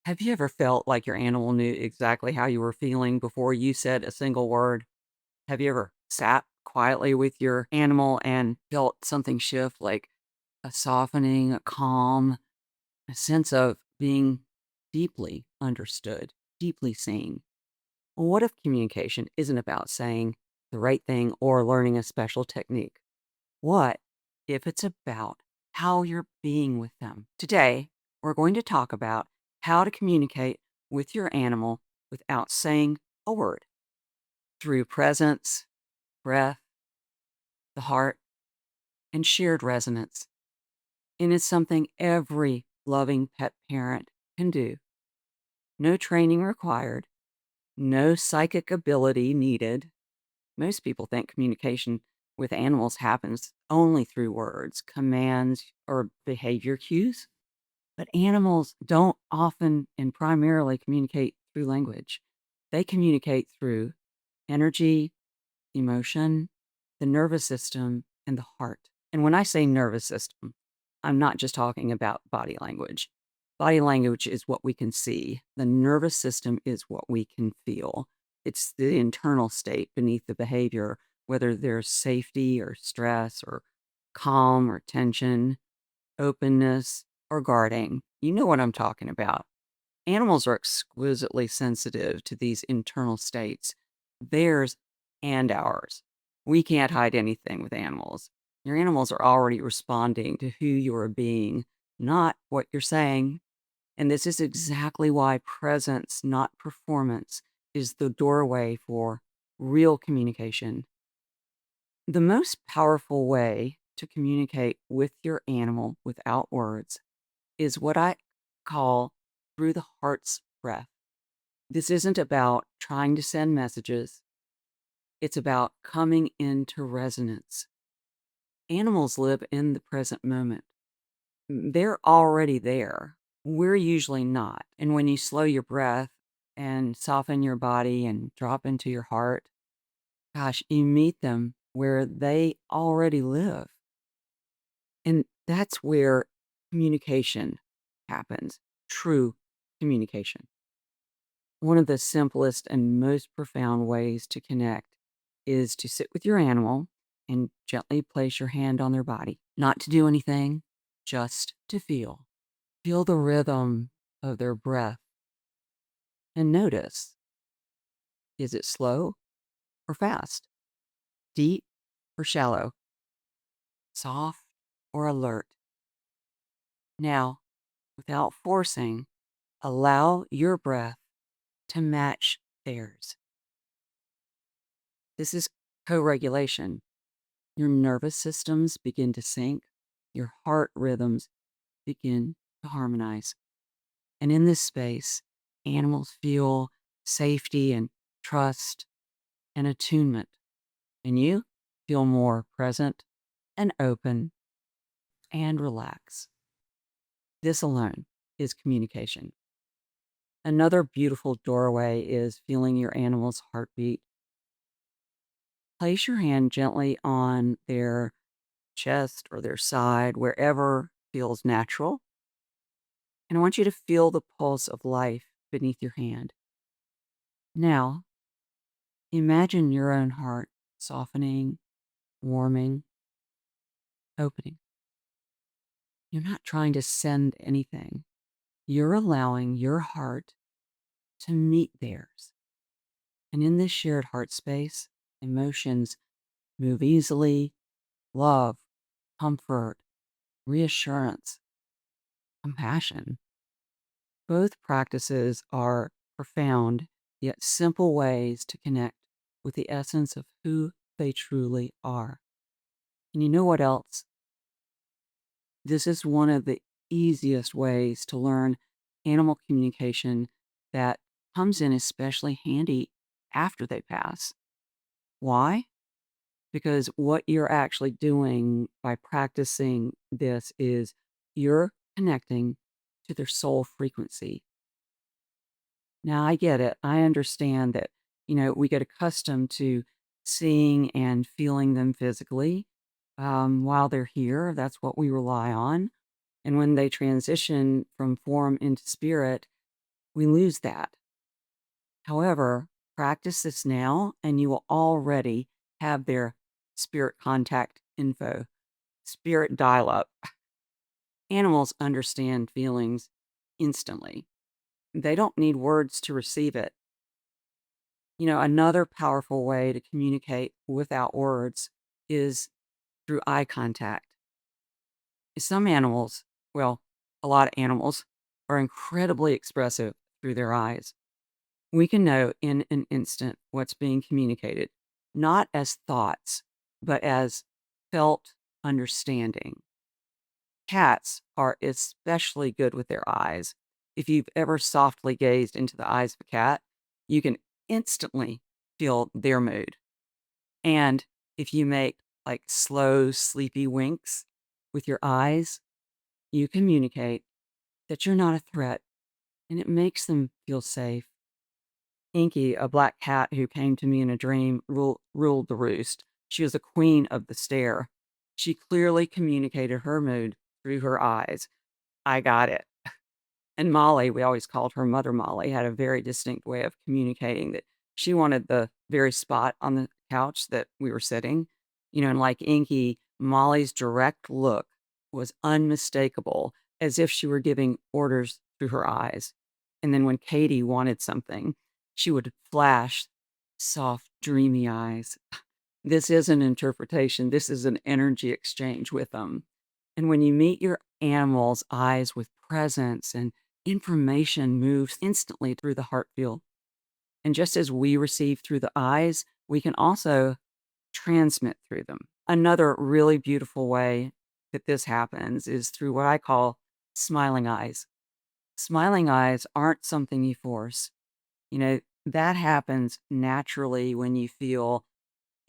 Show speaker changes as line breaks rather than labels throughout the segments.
Have you ever felt like your animal knew exactly how you were feeling before you said a single word? Have you ever sat quietly with your animal and felt something shift, like a softening, a calm, a sense of being deeply understood, deeply seen? Well, what if communication isn't about saying the right thing or learning a special technique? What if it's about how you're being with them? Today, we're going to talk about how to communicate with your animal without saying a word through presence, breath, the heart, and shared resonance. And it's something every loving pet parent can do. No training required, no psychic ability needed. Most people think communication with animals happens only through words, commands, or behavior cues. But animals don't often and primarily communicate through language. They communicate through energy, emotion, the nervous system, and the heart. And when I say nervous system, I'm not just talking about body language. Body language is what we can see. The nervous system is what we can feel. It's the internal state beneath the behavior, whether there's safety or stress or calm or tension, openness or guarding. You know what I'm talking about. Animals are exquisitely sensitive to these internal states, theirs and ours. We can't hide anything with animals. Your animals are already responding to who you are being, not what you're saying. And this is exactly why presence, not performance, is the doorway for real communication. The most powerful way to communicate with your animal without words is what I call through the heart's breath. This isn't about trying to send messages, it's about coming into resonance. Animals live in the present moment. They're already there. We're usually not. And when you slow your breath and soften your body and drop into your heart, gosh, you meet them where they already live. And that's where communication happens, true communication. One of the simplest and most profound ways to connect is to sit with your animal and gently place your hand on their body. Not to do anything, just to feel. Feel the rhythm of their breath and notice, is it slow or fast? Deep or shallow? Soft or alert? Now, without forcing, allow your breath to match theirs. This is co regulation. Your nervous systems begin to sync, your heart rhythms begin to harmonize. And in this space, animals feel safety and trust and attunement. And you feel more present and open and relax. This alone is communication. Another beautiful doorway is feeling your animal's heartbeat. Place your hand gently on their chest or their side, wherever feels natural. And I want you to feel the pulse of life beneath your hand. Now, imagine your own heart softening, warming, opening. You're not trying to send anything. You're allowing your heart to meet theirs. And in this shared heart space, emotions move easily: love, comfort, reassurance, compassion. Both practices are profound, yet simple ways to connect with the essence of who they truly are. And you know what else? This is one of the easiest ways to learn animal communication that comes in especially handy after they pass. Why? Because what you're actually doing by practicing this is you're connecting to their soul frequency. Now, I get it. I understand that, we get accustomed to seeing and feeling them physically while they're here. That's what we rely on. And when they transition from form into spirit, we lose that. However, practice this now, and you will already have their spirit contact info, spirit dial up. Animals understand feelings instantly. They don't need words to receive it. Another powerful way to communicate without words is through eye contact. Some animals, well, a lot of animals, are incredibly expressive through their eyes. We can know in an instant what's being communicated, not as thoughts, but as felt understanding. Cats are especially good with their eyes. If you've ever softly gazed into the eyes of a cat, you can instantly feel their mood. And if you make like slow, sleepy winks with your eyes, you communicate that you're not a threat and it makes them feel safe. Inky, a black cat who came to me in a dream, ruled the roost. She was a queen of the stare. She clearly communicated her mood through her eyes. I got it. And Molly, we always called her Mother Molly, had a very distinct way of communicating that she wanted the very spot on the couch that we were sitting. And like Inky, Molly's direct look was unmistakable, as if she were giving orders through her eyes. And then when Katie wanted something, she would flash soft, dreamy eyes. This isn't interpretation, this is an energy exchange with them. And when you meet your animal's eyes with presence and information moves instantly through the heart field. And just as we receive through the eyes, we can also transmit through them. Another really beautiful way that this happens is through what I call smiling eyes. Smiling eyes aren't something you force. That happens naturally when you feel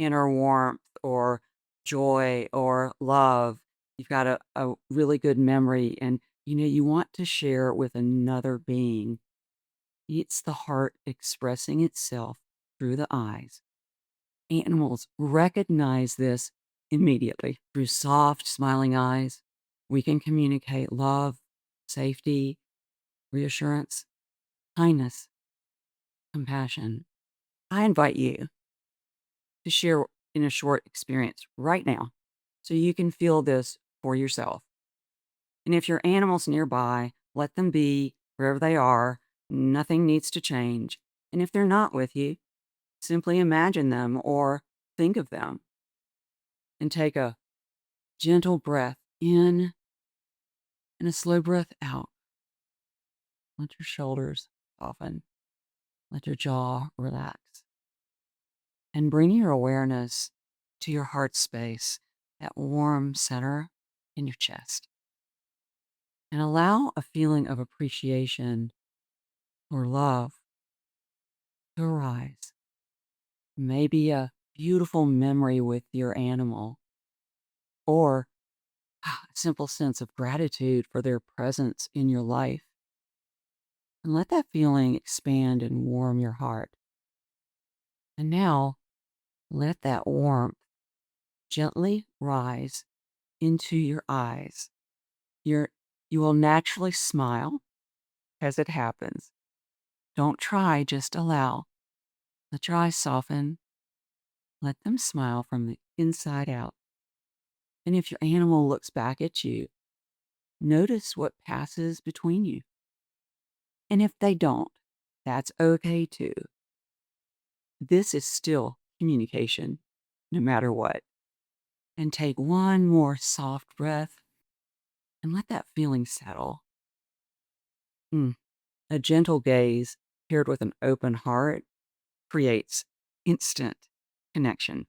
inner warmth or joy or love. You've got a really good memory and you want to share it with another being. It's the heart expressing itself through the eyes. Animals recognize this immediately. Through soft, smiling eyes, we can communicate love, safety, reassurance, kindness, compassion. I invite you to share in a short experience right now so you can feel this for yourself. And if your animal's nearby, let them be wherever they are. Nothing needs to change. And if they're not with you, simply imagine them or think of them and take a gentle breath in and a slow breath out. Let your shoulders soften. Let your jaw relax. And bring your awareness to your heart space, that warm center in your chest. And allow a feeling of appreciation or love to arise. Maybe a beautiful memory with your animal or a simple sense of gratitude for their presence in your life. And let that feeling expand and warm your heart. And now let that warmth gently rise into your eyes. You will naturally smile as it happens. Don't try, just allow. Let your eyes soften. Let them smile from the inside out. And if your animal looks back at you, notice what passes between you. And if they don't, that's okay too. This is still communication, no matter what. And take one more soft breath and let that feeling settle. A gentle gaze paired with an open heart creates instant connection.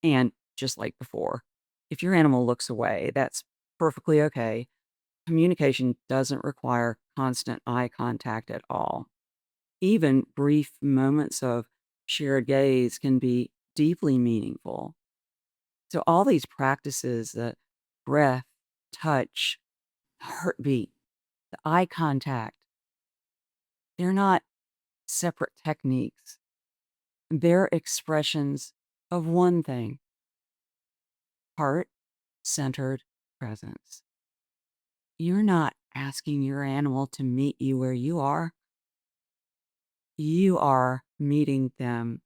And just like before, if your animal looks away, that's perfectly okay. Communication doesn't require constant eye contact at all. Even brief moments of shared gaze can be deeply meaningful. So, all these practices, the breath, touch, heartbeat, the eye contact, they're not separate techniques. They're expressions of one thing: heart centered presence. You're not asking your animal to meet you where you are. You are meeting them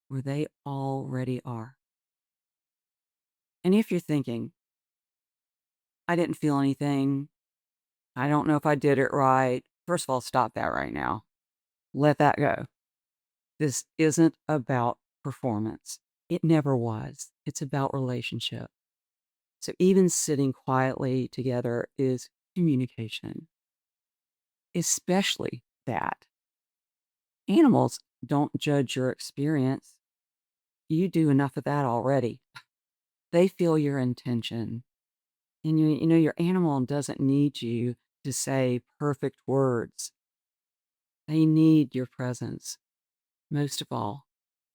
where they already are. And if you're thinking, I didn't feel anything, I don't know if I did it right, first of all, stop that right now. Let that go. This isn't about performance. It never was. It's about relationship. So even sitting quietly together is communication, especially that. Animals don't judge your experience. You do enough of that already. They feel your intention. And your animal doesn't need you to say perfect words. They need your presence, most of all,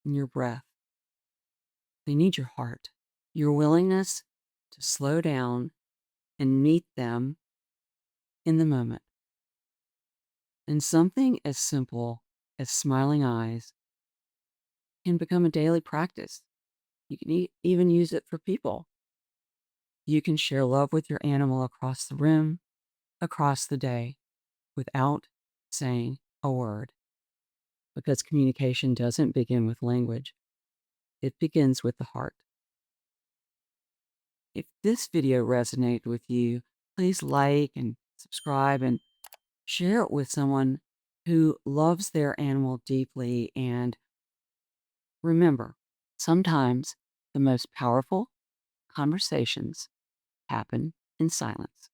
in your breath. They need your heart, your willingness to slow down and meet them in the moment. And something as simple as smiling eyes can become a daily practice. You can even use it for people. You can share love with your animal across the room, across the day, without saying a word. Because communication doesn't begin with language, it begins with the heart. If this video resonated with you, please like and subscribe and share it with someone who loves their animal deeply. And remember, sometimes the most powerful conversations happen in silence.